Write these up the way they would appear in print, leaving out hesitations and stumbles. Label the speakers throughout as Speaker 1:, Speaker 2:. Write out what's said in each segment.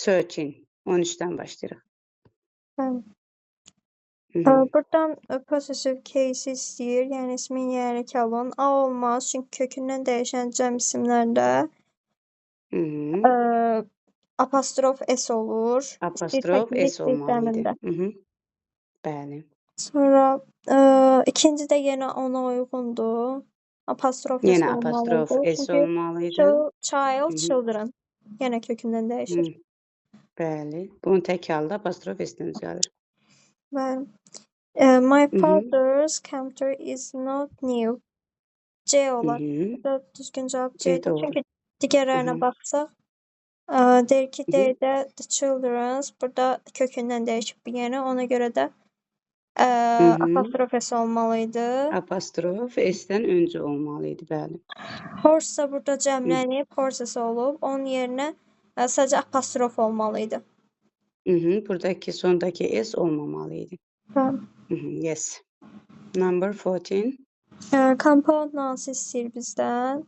Speaker 1: 13'dən başlayırıq.
Speaker 2: Bəli.
Speaker 1: Hı -hı.
Speaker 2: Buradan possessive case istəyir, yəni ismin yeri kalon. A olmaz, çünki kökündən dəyişən cəm isimlərdə
Speaker 1: Hı -hı.
Speaker 2: apostrof S olur.
Speaker 1: Apostrof S olmalıydı.
Speaker 2: sistemində.
Speaker 1: Hı -hı. Bəli.
Speaker 2: Sonra ikinci də yenə ona uyğundur. Apostrof S
Speaker 1: Yenə apostrof
Speaker 2: olmalıdır.
Speaker 1: S
Speaker 2: Çünki
Speaker 1: olmalıydı.
Speaker 2: child,
Speaker 1: Hı -hı.
Speaker 2: children. Yenə kökündən dəyişir.
Speaker 1: Hı. Bəli. Bunun tək halda apostrof S-dən düzəlir.
Speaker 2: Bəli. My
Speaker 1: Hı -hı.
Speaker 2: father's computer is not new. C
Speaker 1: Hı
Speaker 2: olar.
Speaker 1: -hı.
Speaker 2: Burada düzgün cavab
Speaker 1: C
Speaker 2: C'dir.
Speaker 1: doğru.
Speaker 2: Çünki
Speaker 1: Hı
Speaker 2: digərlərinə
Speaker 1: -hı.
Speaker 2: baxsaq, deyir ki,
Speaker 1: Hı -hı.
Speaker 2: D-də the children's, burada kökündən dəyişib yenə. Ona görə də
Speaker 1: Hı -hı.
Speaker 2: apostrof S olmalıydı.
Speaker 1: Apostrof S-dən öncə olmalıydı, bəli.
Speaker 2: Horse burada cəmlənib, horses olub. Onun yerinə sadəcə apostrof olmalıydı.
Speaker 1: Hı -hı. Buradakı sondakı S olmamalıydı.
Speaker 2: Bəli.
Speaker 1: Hı -hı. Yes. Number 14.
Speaker 2: Compound nouns istəyir bizdən.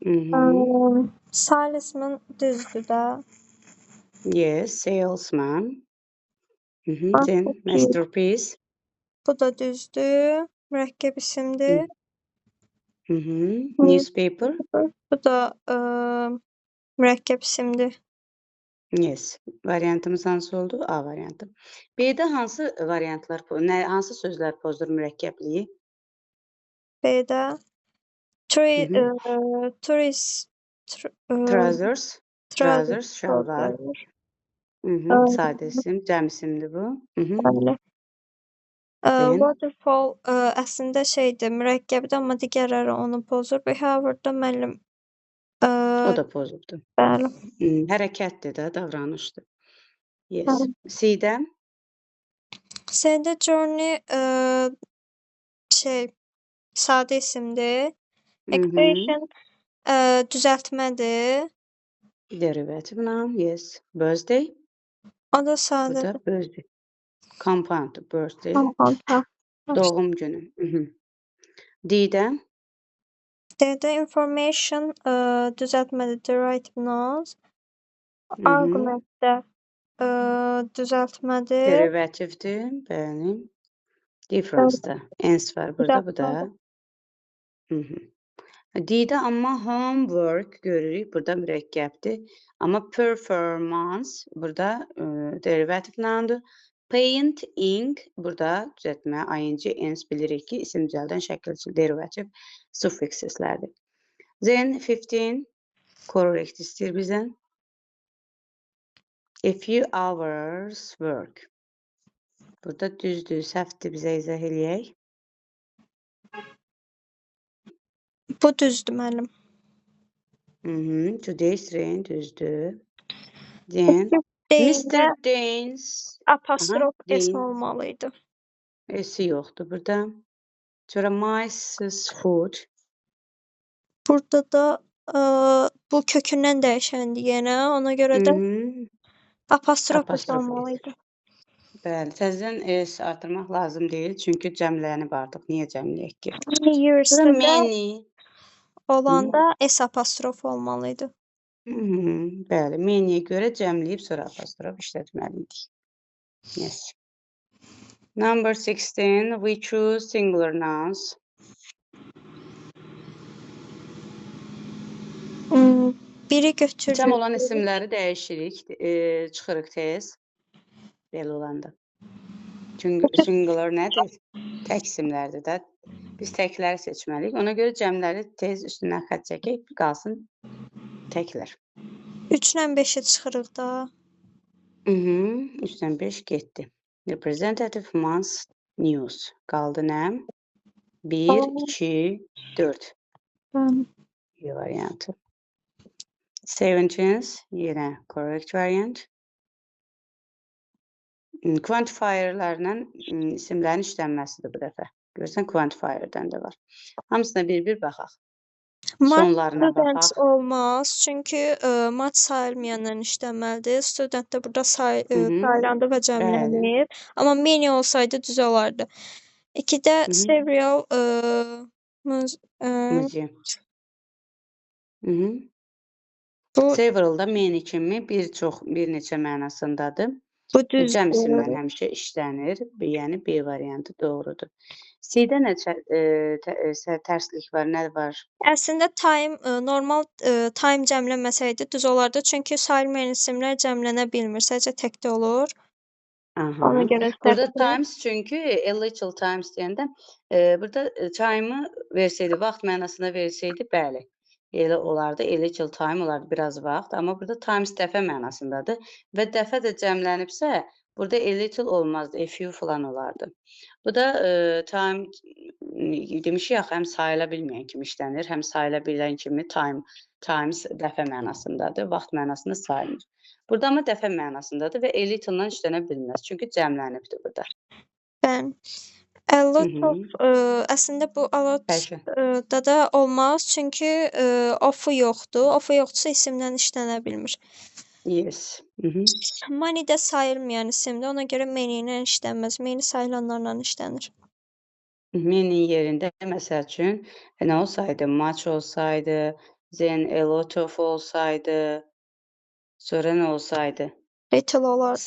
Speaker 1: Hı -hı.
Speaker 2: Salesman düzdür də.
Speaker 1: Yes, salesman. Hı -hı.
Speaker 2: Bax,
Speaker 1: Then
Speaker 2: bu ki,
Speaker 1: masterpiece.
Speaker 2: bu da düzdür. Mürəkkəb isimdir.
Speaker 1: Hı -hı. Newspaper.
Speaker 2: Bu da mürəkkəb isimdir.
Speaker 1: Yes. Variantımız hansı oldu? A variantı. B-də hansı variantlar, hansı sözlər pozdur mürəkkəbliyi?
Speaker 2: B-də
Speaker 1: Hı -hı.
Speaker 2: tourist
Speaker 1: Trousers. Trousers, şalvar.
Speaker 2: pozdur.
Speaker 1: Hı -hı. Sadə isim, cəm isimdir bu. Hı -hı.
Speaker 2: Bəli.
Speaker 1: Then
Speaker 2: Waterfall əslində şeydir, mürəkkəbdir, amma digərləri onu pozur. Behavior-da müəllim
Speaker 1: o da pozubdur.
Speaker 2: bəli.
Speaker 1: Hərəkətdir də, davranışdır. Yes.
Speaker 2: Bəli.
Speaker 1: C-də?
Speaker 2: C-də journey sadə isimdir.
Speaker 1: Hı -hı.
Speaker 2: Expression düzəltmədir.
Speaker 1: Derivative noun, yes. Birthday.
Speaker 2: O da
Speaker 1: Bu da
Speaker 2: sadədir.
Speaker 1: birthday. Compound, birthday.
Speaker 2: Compound.
Speaker 1: Doğum günü. Hı -hı. D-də?
Speaker 2: D-də information düzəltmədir, derivative nouns.
Speaker 1: Hı -hı.
Speaker 2: Argument-də düzəltmədir.
Speaker 1: Derivativdir, bəli. Difference-də ens var burada, bu da. Hı -hı. D-də amma homework görürük, burada mürəkkəbdir. Amma performance burada derivative noundur. Paint, ink burada düzəltmə, ing, ens bilirik ki, isim düzəldən şəkilçi derivativ suffix səslərdir. Then 15 correct istəyir bizdən. A few hours work. Burada düzdür, səhvdir, bizə izah eləyək.
Speaker 2: Bu düzdür müəllim.
Speaker 1: Today's rain düzdür. Then
Speaker 2: D-də
Speaker 1: Mr. Danes.
Speaker 2: apostrof S
Speaker 1: Danes.
Speaker 2: olmalıydı.
Speaker 1: S yoxdur burada. Sonra Mrs. Food.
Speaker 2: Burada da bu kökündən dəyişəndir yenə. Ona görə də apostrof S
Speaker 1: Apostrof S.
Speaker 2: olmalıydı.
Speaker 1: Bəli, təzədən S artırmaq lazım deyil, çünki cəmlənib artıq. Niyə cəmləyək ki?
Speaker 2: Many years-də
Speaker 1: Many.
Speaker 2: olanda S apostrof olmalıydı.
Speaker 1: Bəli, many-yə görə cəmləyib sonra apostrof işlətməliydik. Yes. Number 16, we choose singular nouns.
Speaker 2: Biri götürürük.
Speaker 1: Cəm olan isimləri dəyişirik, çıxırıq tez. Belə olanda. Çünki singular nədir? Tək isimlərdir də. Biz təkləri seçməliyik. Ona görə cəmləri tez üstündən xətt çəkək, qalsın təklər.
Speaker 2: 3-lə 5-i çıxırıq da.
Speaker 1: 3-dən 5 getdi. Representative months news. Qaldı nə? 1, 2, 4. Bir variantı. 17 yenə correct variant. Quantifierlərlə isimlərin işlənməsidir bu dəfə. Görürsən, quantifierdən də var. Hamısına bir-bir baxaq. Sonlarına baxaq.
Speaker 2: Olmaz, çünki mat sayılmayanların işlənməlidir. Student də burada sayılandı və cəmlənir. Amma many olsaydı düz olardı. 2-də several
Speaker 1: Museum.
Speaker 2: Bu
Speaker 1: Several da many kimi bir neçə mənasındadır.
Speaker 2: bu
Speaker 1: Cəm
Speaker 2: düzdür.
Speaker 1: isimlər həmişə işlənir. Yəni B variantı doğrudur. C-də nə tərslik var, nə var?
Speaker 2: Əslində time normal time cəmləməsəydi düz olardı. Çünki sayılmayan isimlər cəmlənə bilmir. Sadəcə təkdə olur.
Speaker 1: Aha.
Speaker 2: Ona görə
Speaker 1: Burada
Speaker 2: səhvdir.
Speaker 1: times çünki a little times deyəndə burada time'ı versəydi, vaxt mənasına versəydi, bəli. Elə olardı, a little time olardı, biraz vaxt. Amma burada times dəfə mənasındadır və dəfə də cəmlənibsə, burada a little olmazdı, a few falan olardı. Bu da time demişik axı, həm sayıla bilməyən kimi işlənir, həm sayıla bilən kimi times dəfə mənasındadır, vaxt mənasında sayılmır. Burada amma dəfə mənasındadır və a little-la işlənə bilməz, çünki cəmlənibdir burada.
Speaker 2: Bəli. A lot of əslində bu a lot da da olmaz, çünki of-u yoxdur. Of-u yoxdursa isimdən işlənə bilmir.
Speaker 1: Yes.
Speaker 2: Money də sayılmayan isimdir. Ona görə many ilə işlənməz. Many sayılanlarla işlənir.
Speaker 1: Many yerində məsəl üçün nə olsaydı, much olsaydı, then a lot of olsaydı, sonra nə olsaydı?
Speaker 2: Little olardı.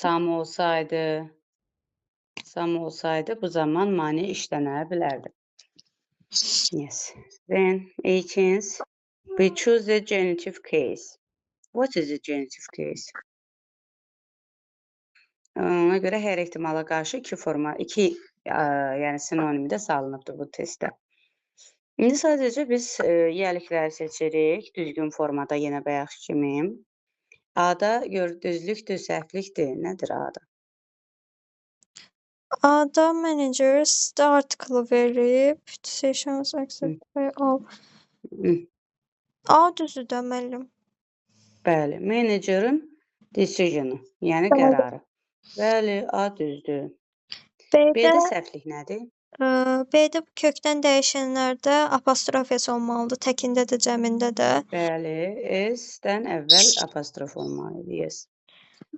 Speaker 1: Some olsaydı bu zaman money işlənə bilərdi. Yes. Then 18th, we choose the genitive case. What is the genitive case? Ona görə hər ehtimala qarşı iki yəni sinonimi də salınıbdır bu testdə. İndi sadəcə biz yəlikləri seçirik, düzgün formada yenə bayaq kimi. A-da düzlükdür, səhvlikdir. Nədir A-da?
Speaker 2: A-da manager article verib, decisions accept by all. A düzdür də müəllim.
Speaker 1: Bəli, managerin decision-u, yəni qərarı. Bəli, A düzdür. B-də səhvlik nədir?
Speaker 2: B-də kökdən dəyişənlərdə apostrof S olmalıdır, təkində də, cəmində də.
Speaker 1: Bəli, S-dən əvvəl apostrof olmalıdır, yes.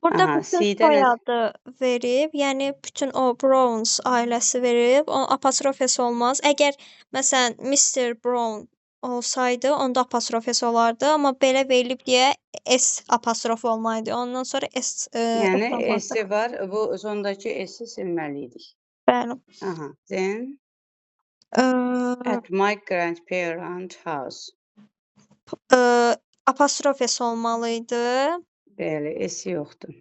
Speaker 2: Burada bütün soyadı verib, yəni bütün o Browns ailəsi verib, o apostrof S olmaz. Əgər məsələn Mr. Brown olsaydı, onda apostrof S olardı, amma belə verilib deyə S apostrof olmalıdır. Ondan sonra S
Speaker 1: yəni S var, bu sondakı S-i silməliydik.
Speaker 2: Bəli.
Speaker 1: Aha, then at my grandparents' house.
Speaker 2: Apostrof S olmalıydı.
Speaker 1: Bəli, S yoxdur.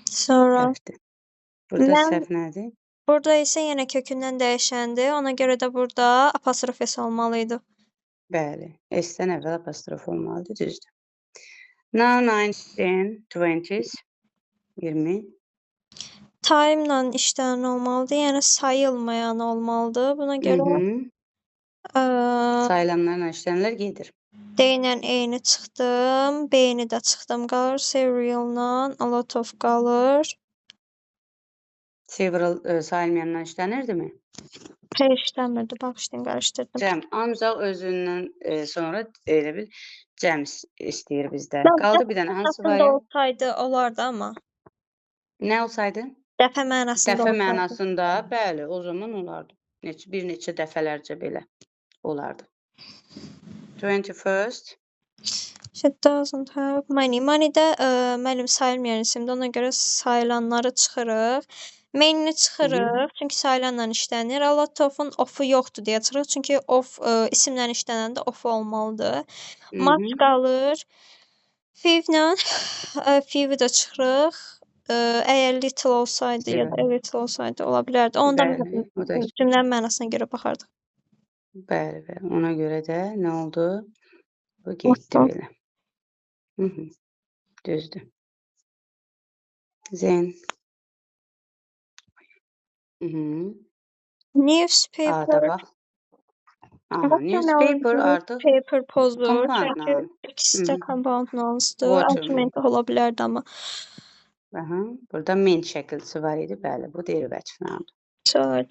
Speaker 2: Sonra
Speaker 1: Səhvdir. Burada səhv nədir?
Speaker 2: Burada isə yenə kökündən dəyişəndir. Ona görə də burada apostrof S olmalıydı.
Speaker 1: Bəli, S-dən əvvəl apostrof olmalıdır, düzdür. Now 19, 20s, 20.
Speaker 2: Time-la işlənən olmalıdır, yəni sayılmayan olmalıdır. Buna görə
Speaker 1: sayılanlarla işlənənlər gedir.
Speaker 2: D-ilə E-ni çıxdım, B-ni də çıxdım, qalır several-la, a lot of qalır.
Speaker 1: Several sayılmayanla işlənirdimi?
Speaker 2: P işləmirdi, bağışlayın, qarışdırdım.
Speaker 1: Cəm, ancaq özündən sonra elə bil cəm istəyir bizdən. Qaldı bir dənə hansı var?
Speaker 2: Olsaydı olardı amma.
Speaker 1: Nə olsaydı?
Speaker 2: Dəfə mənasında
Speaker 1: Dəfə
Speaker 2: olsaydı.
Speaker 1: mənasında, bəli, o zaman olardı. Bir neçə dəfələrcə belə olardı. 21st.
Speaker 2: She doesn't have money. Money də müəllim sayılmayan isimdir. Ona görə sayılanları çıxırıq. Many-ni çıxırıq, çünki sayılanla işlənir. A lot of-un of-u yoxdur deyə çıxırıq. Çünki of isimlə işlənəndə of olmalıdır. Much qalır. Few-lə few-i də çıxırıq. Əgər little olsaydı ya da little olsaydı ola bilərdi. Onda cümlənin mənasına görə baxardıq.
Speaker 1: Bəli, bəli. Ona görə də nə oldu? Bu getdi belə. Düzdür. Zen.
Speaker 2: Newspaper.
Speaker 1: Newspaper artıq
Speaker 2: paper pozdur. Çünki ikisi də compound nounsdur. Argument ola bilərdi amma.
Speaker 1: Burada main şəkilçisi var idi. Bəli, bu derivative noun.
Speaker 2: Sonra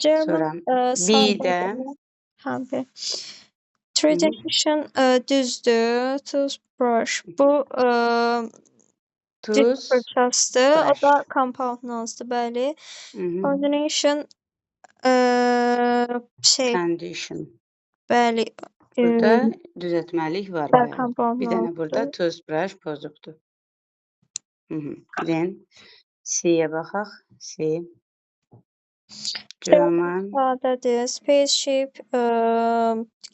Speaker 1: B-də
Speaker 2: tradition düzdür. Toothbrush. Bu diş fırçasıdır. O da compound nounsdur, bəli. Coordination
Speaker 1: condition.
Speaker 2: Bəli.
Speaker 1: Burada düzəltməlik var,
Speaker 2: B
Speaker 1: bəli.
Speaker 2: compound
Speaker 1: Bir
Speaker 2: nə
Speaker 1: dənə
Speaker 2: oldu?
Speaker 1: burada toothbrush pozubdur. Then C-yə baxaq. C. German.
Speaker 2: Sadədir. Spaceship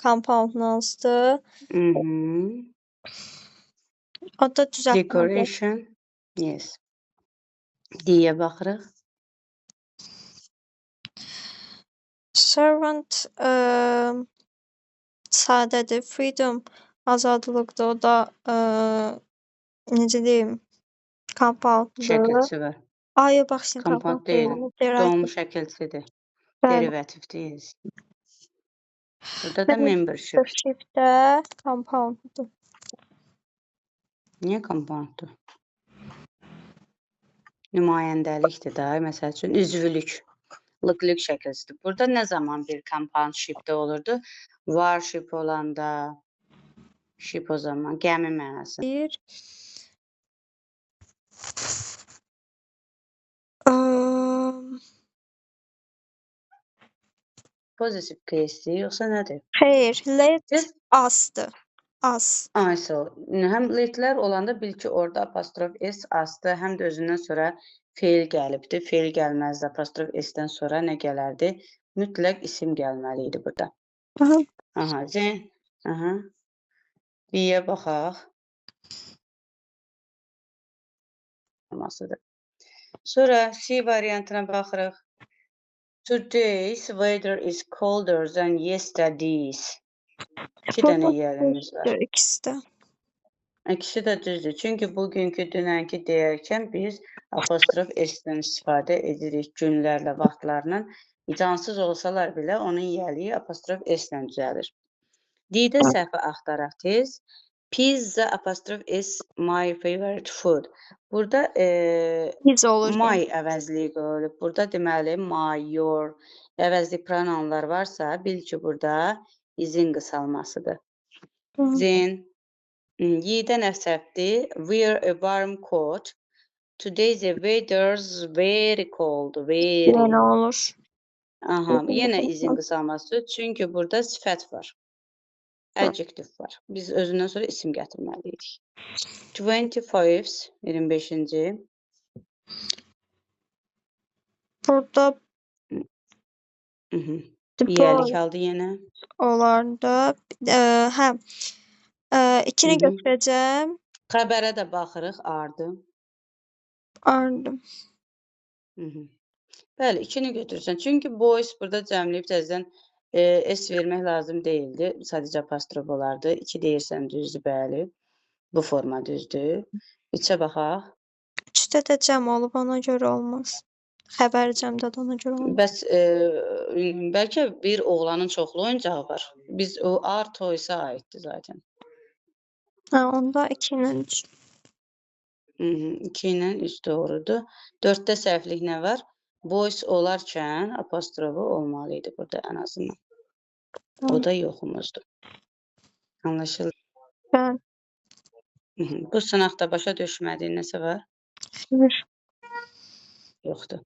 Speaker 2: compound hansıdır? O da düzəltmədir.
Speaker 1: Decoration. Yes. D-yə baxırıq.
Speaker 2: Servant sadədir. Freedom azadlıqdır. O da necə deyim? Compounddur.
Speaker 1: Şəkilçi var.
Speaker 2: Ay, bax, şimdi
Speaker 1: Compound
Speaker 2: compound
Speaker 1: deyil.
Speaker 2: deyil.
Speaker 1: Doğum şəkilçidir.
Speaker 2: Bəli.
Speaker 1: Derivativ deyil. Burada da membership.
Speaker 2: Membership də compounddur.
Speaker 1: Niyə compounddur? Nümayəndəlikdir da, məsəl üçün üzvülük, lıq şəkilçidir. Burada nə zaman bir compoundshipdə olurdu? Warship olanda, ship o zaman, gəmi mənası.
Speaker 2: Bir
Speaker 1: Pozitiv case'dir, yoxsa nədir?
Speaker 2: xeyr, let
Speaker 1: Siz?
Speaker 2: asdır. As.
Speaker 1: So, həm letlər olanda bil ki, orada apostrof S asdı, həm də özündən sonra feil gəlibdir. Feil gəlməzdi, apostrof S-dən sonra nə gələrdi? Mütləq isim gəlməli idi burada.
Speaker 2: Aha.
Speaker 1: B-yə baxaq. Sonra C variantına baxırıq. Today's weather is colder than yesterday's. 2 dənə yerimiz var.
Speaker 2: İkisi də.
Speaker 1: İkisi də düzdür. Çünki bugünkü, dünənki deyərkən biz apostrof S-dən istifadə edirik günlərlə, vaxtlarla. Cansız olsalar belə onun yəliyi apostrof S-lə düzəlir. D-də səhvi axtaraq tez. Pizza apostrof S my favorite food. Burada my əvəzliyi qoyulub. Burada deməli my, your əvəzli pronounlar varsa bil ki, burada izin qısalmasıdır. Then Y-də nə səhvdir? Wear a warm coat. Today the weather's very cold. Very.
Speaker 2: Yenə olur.
Speaker 1: Aha, yenə izin qısalması. Çünki burada sifət var. Adjective var. Biz özündən sonra isim gətirməliydik. 25-ci.
Speaker 2: Burada
Speaker 1: İyəlik aldı yenə.
Speaker 2: Olarda hə. İkini götürəcəm.
Speaker 1: Xəbərə də baxırıq, ardı.
Speaker 2: Ardım.
Speaker 1: Bəli, ikini götürürsən. Çünki boys burada cəmləyib təzədən S vermək lazım deyildi. Sadəcə apostrof olardı. 2 deyirsən düzdür, bəli. Bu forma düzdür. 3-ə baxaq.
Speaker 2: 3-də də cəm olub, ona görə olmaz. Xəbər cəmdə də ona görə olmaz.
Speaker 1: Bəs bəlkə bir oğlanın çoxlu oyuncağı var. Biz o are toys-a aiddir zaten.
Speaker 2: Hə, onda 2 ilə 3.
Speaker 1: 2 ilə 3 doğrudur. 4-də səhvlik nə var? Boys olarkən apostrofu olmalı idi burada ən azından. O da yoxumuzdur. Anlaşıldı.
Speaker 2: Bəli.
Speaker 1: Bu sınaqda başa düşmədiyin nəsə var?
Speaker 2: Xeyr.
Speaker 1: Yoxdur.